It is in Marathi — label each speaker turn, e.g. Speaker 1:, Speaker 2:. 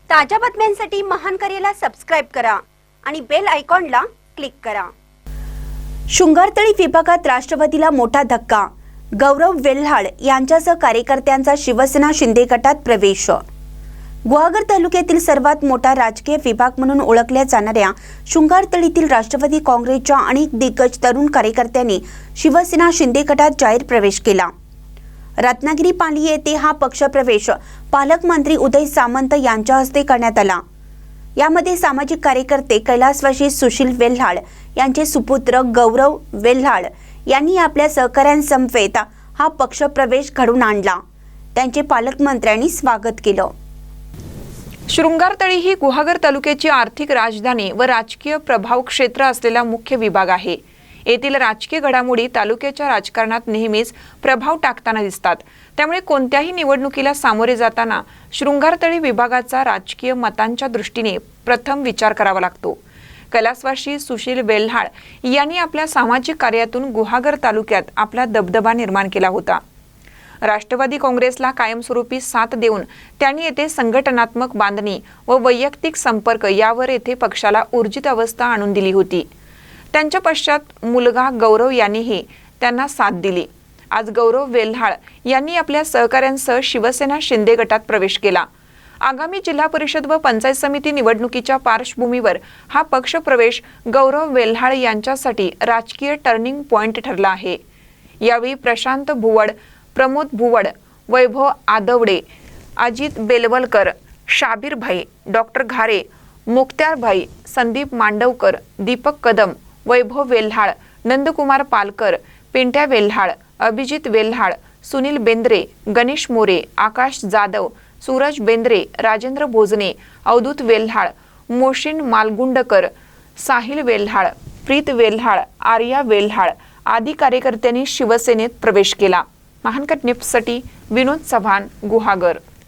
Speaker 1: ताज्या बातम्यांसाठी महान करेला सबस्क्राइब करा आणि बेल आयकॉनला क्लिक करा। शृंगारतळी विभागात राष्ट्रवादीला मोठा धक्का। गौरव वेल्हाळ यांच्यासह कार्यकर्त्यांचा शिवसेना शिंदे गटात प्रवेश। गुहागर तालुक्यातील सर्वात मोठा राजकीय विभाग म्हणून ओळखल्या जाणाऱ्या शृंगारतळीतील राष्ट्रवादी काँग्रेसच्या अनेक दिग्गज तरुण कार्यकर्त्यांनी शिवसेना शिंदे गटात जाहीर प्रवेश केला। रत्नागिरी पाली येथे हा पक्षप्रवेश पालकमंत्री उदय सामंत यांच्या हस्ते करण्यात आला। यामध्ये सामाजिक कार्यकर्ते कैलासवासी सुशील वेल्हाळ यांचे सुपुत्र गौरव वेल्हाळ यांनी आपल्या सहकाऱ्यांसमवेत हा पक्षप्रवेश घडवून आणला। त्यांचे पालकमंत्र्यांनी स्वागत केलं।
Speaker 2: शृंगारतळी ही गुहागर तालुक्याची आर्थिक राजधानी व राजकीय प्रभाव क्षेत्र असलेला मुख्य विभाग आहे। येथील राजकीय घडामोडी तालुक्याच्या राजकारणात नेहमीच प्रभाव टाकताना दिसतात। त्यामुळे कोणत्याही निवडणुकीला सामोरे जाताना शृंगारतळी विभागाचा राजकीय मतांच्या दृष्टीने प्रथम विचार करावा लागतो। कैलासवासी सुशील वेल्हाळ यांनी आपल्या सामाजिक कार्यातून गुहागर तालुक्यात आपला दबदबा निर्माण केला होता। राष्ट्रवादी काँग्रेसला कायमस्वरूपी साथ देऊन त्यांनी येथे संघटनात्मक बांधणी व वैयक्तिक संपर्क यावर येथे पक्षाला ऊर्जित अवस्था आणून दिली होती। त्यांच्या पश्चात मुलगा गौरव यांनीही त्यांना साथ दिली। आज गौरव वेल्हाळ यांनी आपल्या सहकाऱ्यांसह शिवसेना शिंदे गटात प्रवेश केला। आगामी जिल्हा परिषद व पंचायत समिती निवडणुकीच्या पार्श्वभूमीवर हा पक्ष प्रवेश गौरव वेल्हाळ यांच्यासाठी राजकीय टर्निंग पॉइंट ठरला आहे। यावेळी प्रशांत भुवड, प्रमोद भुवड, वैभव आदवडे, अजित बेलवलकर, शाबीर भाई, डॉक्टर घारे, मुक्त्यार भाई, संदीप मांडवकर, दीपक कदम, वैभव वेल्हाळ, नंदकुमार पालकर, पिंट्या वेल्हाळ, अभिजित वेल्हाळ, सुनील बेंद्रे, गणेश मोरे, आकाश जाधव, सूरज बेंद्रे, राजेंद्र भोजने, अवधूत वेल्हाळ, मोशिन मालगुंडकर, साहिल वेल्हाळ, प्रीत वेल्हाळ, आर्या वेल्हाळ आदी कार्यकर्त्यांनी शिवसेनेत प्रवेश केला। महानकट न्यूजसाठी विनोद चव्हाण, गुहागर।